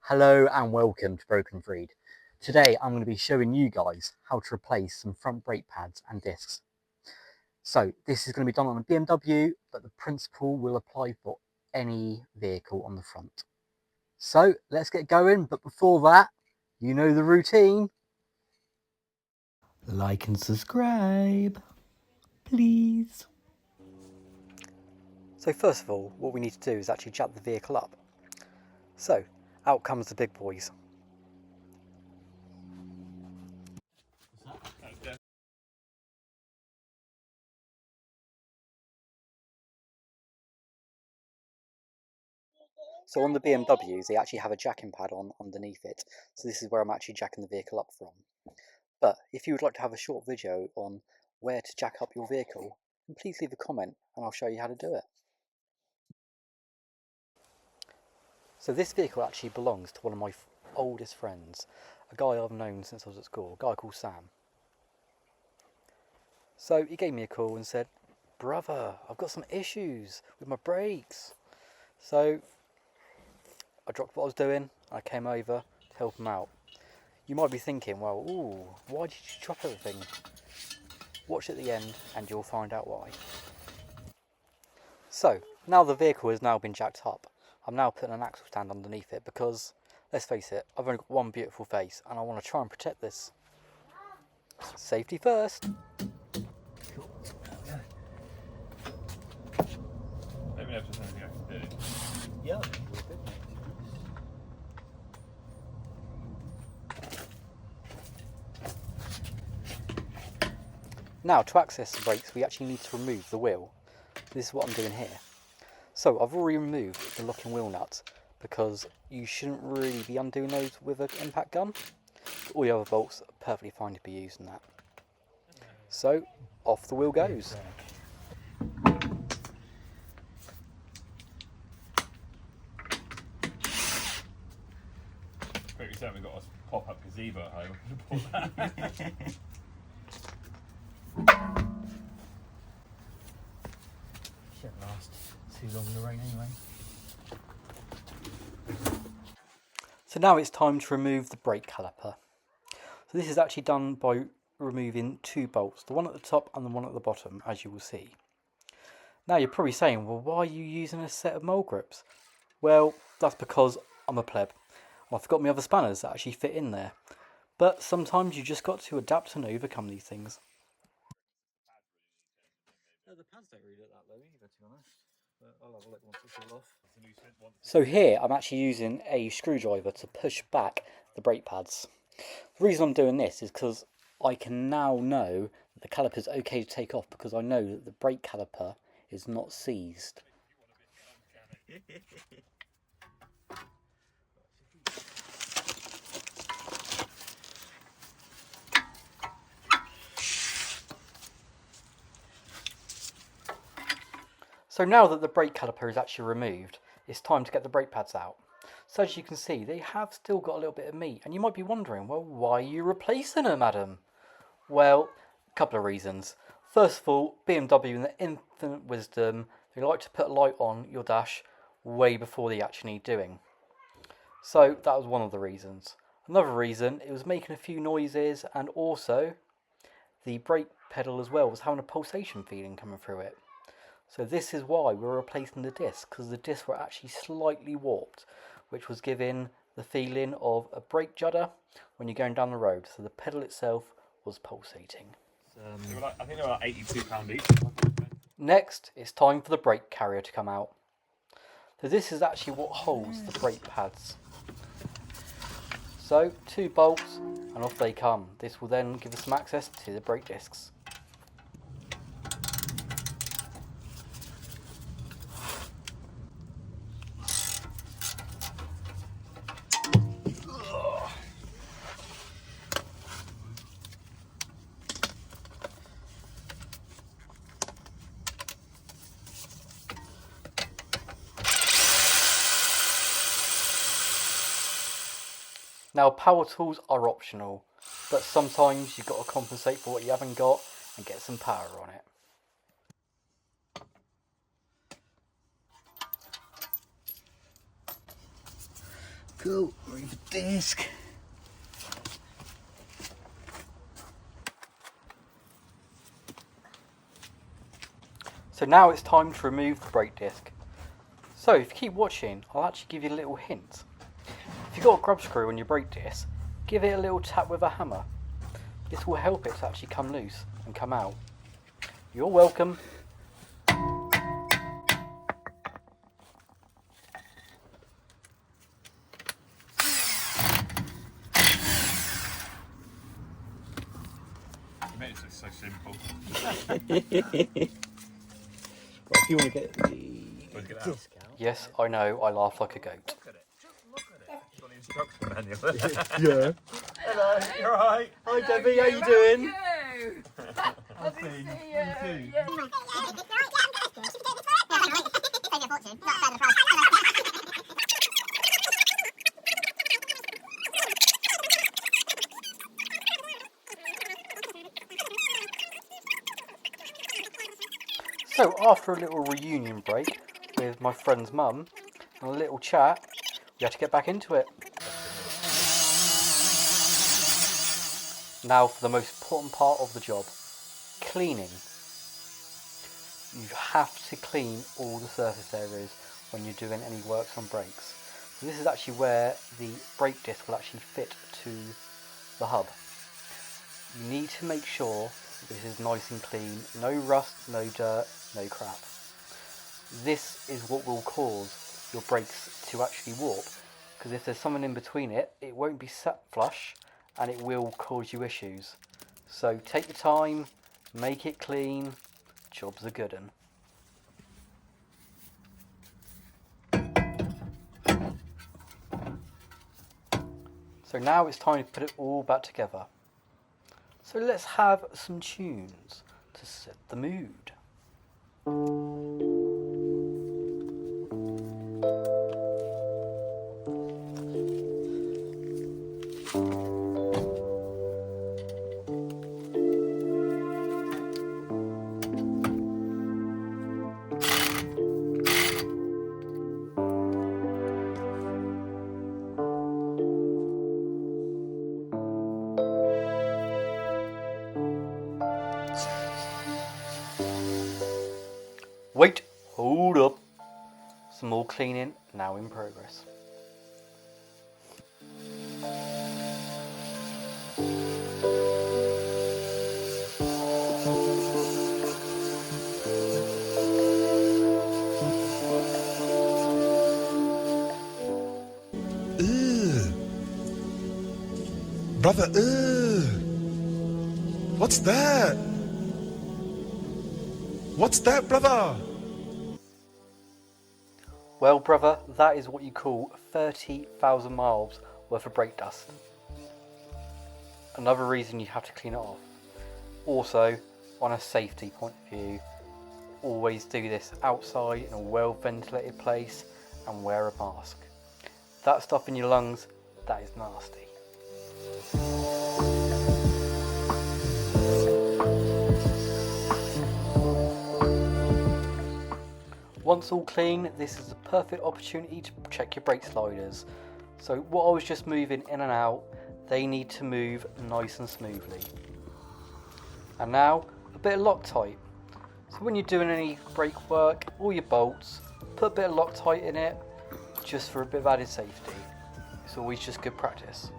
Hello and welcome to Broken Freed. Today I'm going to be showing you guys how to replace some front brake pads and discs. So this is going to be done on a BMW, but the principle will apply for any vehicle on the front. So let's get going, but before that, you know the routine. Like and subscribe, please. So first of all, what we need to do is actually jack the vehicle up. So out comes the big boys. So on the BMWs, they actually have a jacking pad on underneath it. So this is where I'm actually jacking the vehicle up from. But if you would like to have a short video on where to jack up your vehicle, then please leave a comment and I'll show you how to do it. So this vehicle actually belongs to one of my oldest friends, a guy I've known since I was at school, a guy called Sam. So he gave me a call and said, "Brother, I've got some issues with my brakes." So I dropped what I was doing and I came over to help him out. You might be thinking, well, ooh, why did you drop everything? Watch at the end and you'll find out why. So, now the vehicle has now been jacked up, I'm now putting an axle stand underneath it because, let's face it, I've only got one beautiful face and I want to try and protect this. Safety first. Let me know if there's anything I can do. Yeah. Now, to access the brakes, we actually need to remove the wheel. This is what I'm doing here. So, I've already removed the locking wheel nuts because you shouldn't really be undoing those with an impact gun. All the other bolts are perfectly fine to be used in that. So, off the wheel goes. Pretty certain we've got a pop-up gazebo at home. We could have bought that. Shouldn't last too long in the rain anyway. So now it's time to remove the brake caliper. So this is actually done by removing two bolts, the one at the top and the one at the bottom, as you will see. Now you're probably saying, well, why are you using a set of mole grips? Well, that's because I'm a pleb. I've got my other spanners that actually fit in there. But sometimes you just got to adapt and overcome these things. No, the pads don't really look that low either, to be honest. But I'll have a look once it's all off. So here I'm actually using a screwdriver to push back the brake pads. The reason I'm doing this is because I can now know that the caliper is okay to take off because I know that the brake caliper is not seized. So now that the brake caliper is actually removed, it's time to get the brake pads out. So as you can see, they have still got a little bit of meat, and you might be wondering, well, why are you replacing them, Adam? Well, a couple of reasons. First of all, BMW in their infinite wisdom, they like to put a light on your dash way before they actually need doing. So that was one of the reasons. Another reason, it was making a few noises, and also the brake pedal as well was having a pulsation feeling coming through it. So this is why we're replacing the discs, because the discs were actually slightly warped, which was giving the feeling of a brake judder when you're going down the road. So the pedal itself was pulsating. I think they were like £82 each. Next, it's time for the brake carrier to come out. So this is actually what holds the brake pads. So two bolts and off they come. This will then give us some access to the brake discs. Now, power tools are optional, but sometimes you've got to compensate for what you haven't got and get some power on it. Cool, remove the disc. So now it's time to remove the brake disc. So if you keep watching, I'll actually give you a little hint. If you've got a grub screw on your brake disc, give it a little tap with a hammer. This will help it to actually come loose and come out. You're welcome. You made it so simple. If you want to get the Look at that. disc out. Yes, I know, I laugh like a goat. Look at it. Just look at it. It's got an instruction manual. Yeah. Hello, you alright? Hi Debbie, how you doing? So after a little reunion break with my friend's mum and a little chat, we had to get back into it. Now for the most important part of the job, cleaning. You have to clean all the surface areas when you're doing any works on brakes. So this is actually where the brake disc will actually fit to the hub. You need to make sure this is nice and clean, no rust, no dirt, no crap. This is what will cause your brakes to actually warp, because if there's something in between it, it won't be set flush and it will cause you issues. So take your time, make it clean, job's a good un. So now it's time to put it all back together. So let's have some tunes to set the mood. Wait, hold up. Some more cleaning now in progress. Brother, what's that? What's that, brother? Well, brother, that is what you call 30,000 miles worth of brake dust. Another reason you have to clean it off. Also, on a safety point of view, always do this outside in a well ventilated place and wear a mask. That stuff in your lungs, that is nasty. Once all clean, this is a perfect opportunity to check your brake sliders. So what I was just moving in and out, they need to move nice and smoothly. And now, a bit of Loctite. So when you're doing any brake work, all your bolts, put a bit of Loctite in it, just for a bit of added safety. It's always just good practice.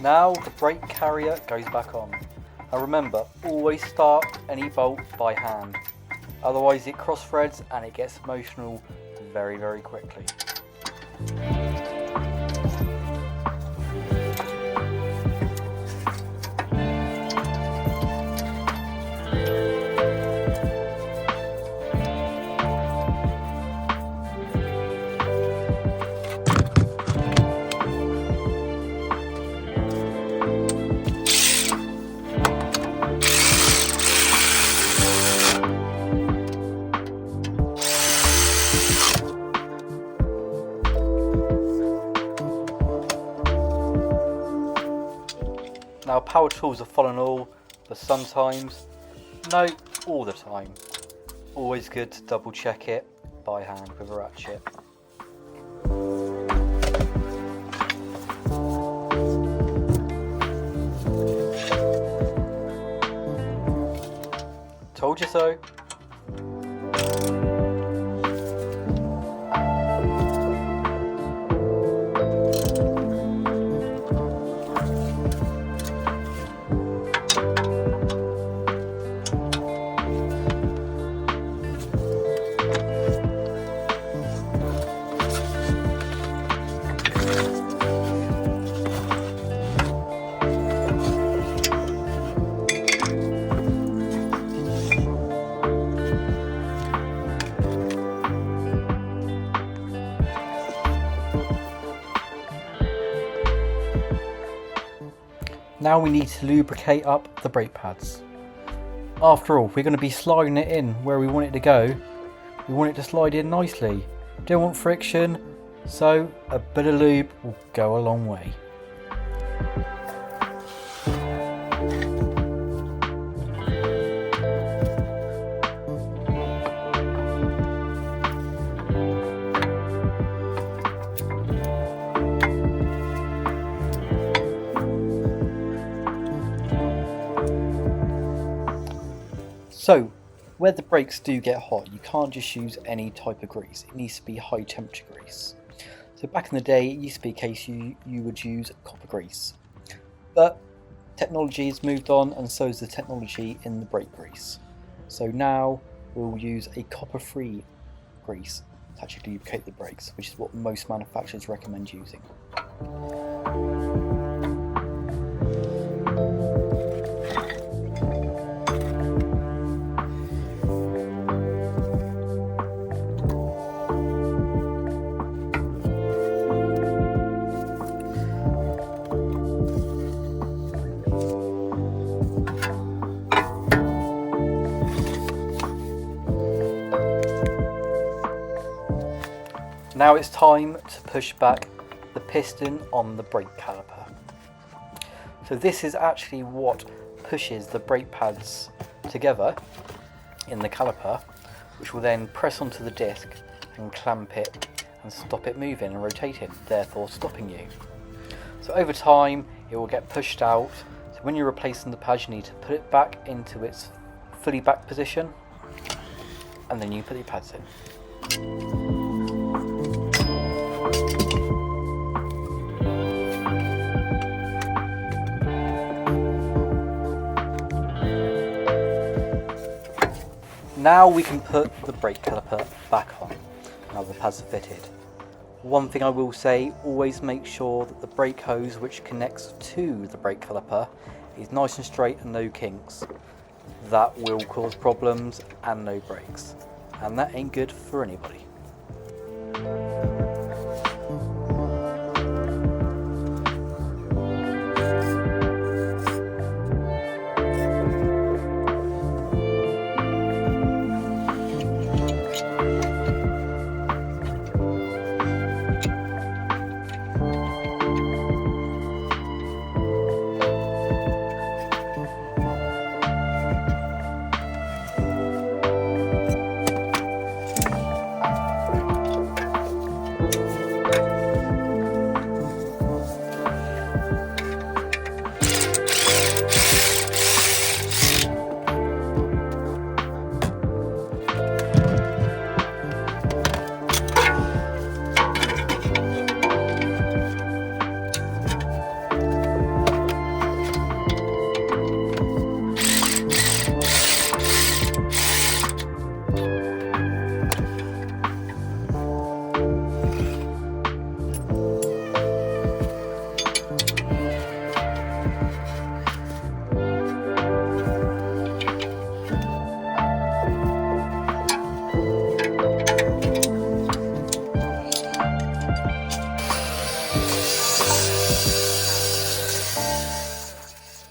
Now the brake carrier goes back on. And remember, always start any bolt by hand. Otherwise it cross threads and it gets emotional very, very quickly. Now power tools are fun and all, but sometimes, no, all the time, always good to double check it by hand with a ratchet. Told you so. Now we need to lubricate up the brake pads. After all, we're going to be sliding it in where we want it to go. We want it to slide in nicely. Don't want friction, so a bit of lube will go a long way. So, where the brakes do get hot, you can't just use any type of grease. It needs to be high temperature grease. So back in the day, it used to be a case you would use copper grease. But technology has moved on, and so has the technology in the brake grease. So now we'll use a copper-free grease to actually lubricate the brakes, which is what most manufacturers recommend using. Now it's time to push back the piston on the brake caliper. So this is actually what pushes the brake pads together in the caliper, which will then press onto the disc and clamp it and stop it moving and rotating, therefore stopping you. So over time it will get pushed out, so when you're replacing the pads you need to put it back into its fully back position, and then you put the pads in. Now we can put the brake caliper back on, now the pads are fitted. One thing I will say, always make sure that the brake hose which connects to the brake caliper is nice and straight and no kinks. That will cause problems and no brakes, and that ain't good for anybody.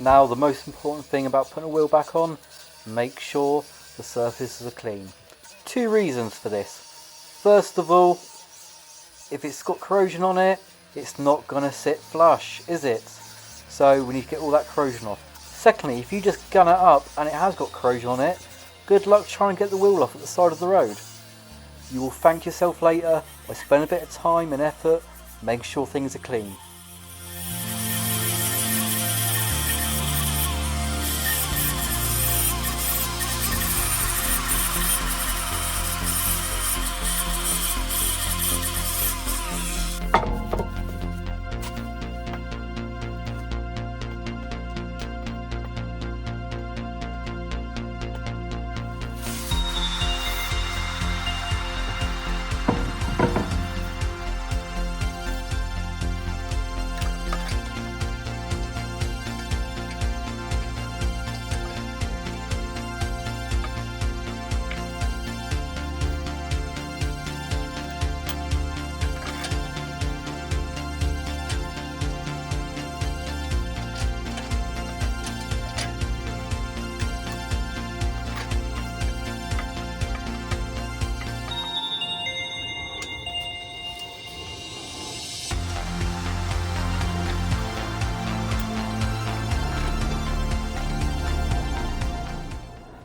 Now the most important thing about putting a wheel back on, make sure the surfaces are clean. Two reasons for this. First of all, if it's got corrosion on it, it's not going to sit flush, is it? So we need to get all that corrosion off. Secondly, if you just gun it up and it has got corrosion on it, good luck trying to get the wheel off at the side of the road. You will thank yourself later by spending a bit of time and effort making sure things are clean.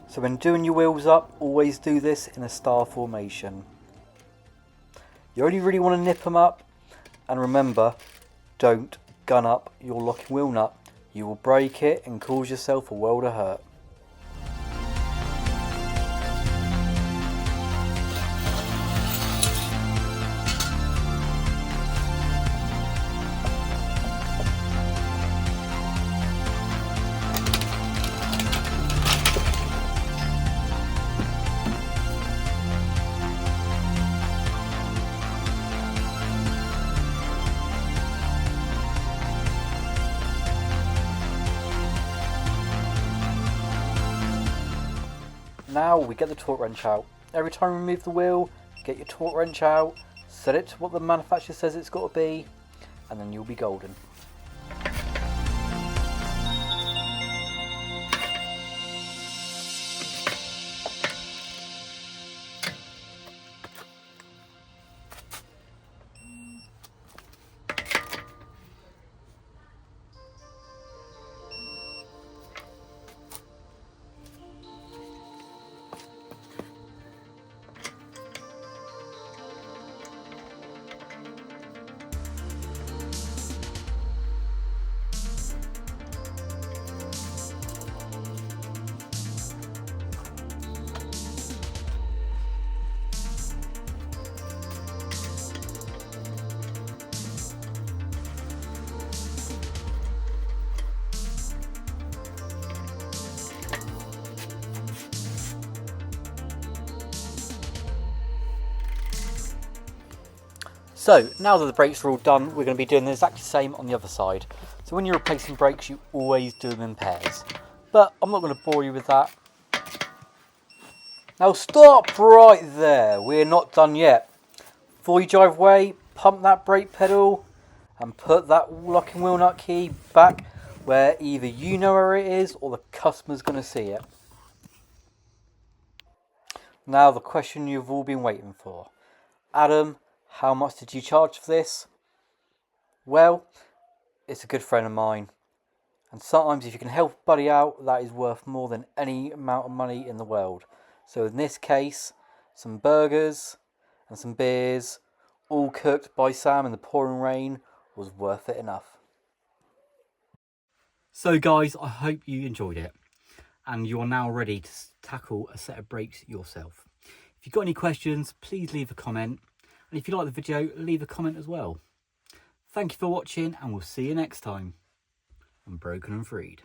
So when doing your wheels up, always do this in a star formation. You only really want to nip them up, and remember, don't gun up your locking wheel nut. You will break it and cause yourself a world of hurt. Now we get the torque wrench out. Every time you remove the wheel, get your torque wrench out, set it to what the manufacturer says it's got to be, and then you'll be golden. So now that the brakes are all done, we're going to be doing the exact same on the other side. So when you're replacing brakes, you always do them in pairs. But I'm not going to bore you with that. Now stop right there, we're not done yet. Before you drive away, pump that brake pedal and put that locking wheel nut key back where either you know where it is or the customer's going to see it. Now the question you've all been waiting for. Adam, how much did you charge for this? Well, it's a good friend of mine. And sometimes if you can help a buddy out, that is worth more than any amount of money in the world. So in this case, some burgers and some beers, all cooked by Sam in the pouring rain, was worth it enough. So guys, I hope you enjoyed it. And you're now ready to tackle a set of brakes yourself. If you've got any questions, please leave a comment. And if you like the video, leave a comment as well. Thank you for watching, and we'll see you next time on Broken and Freed.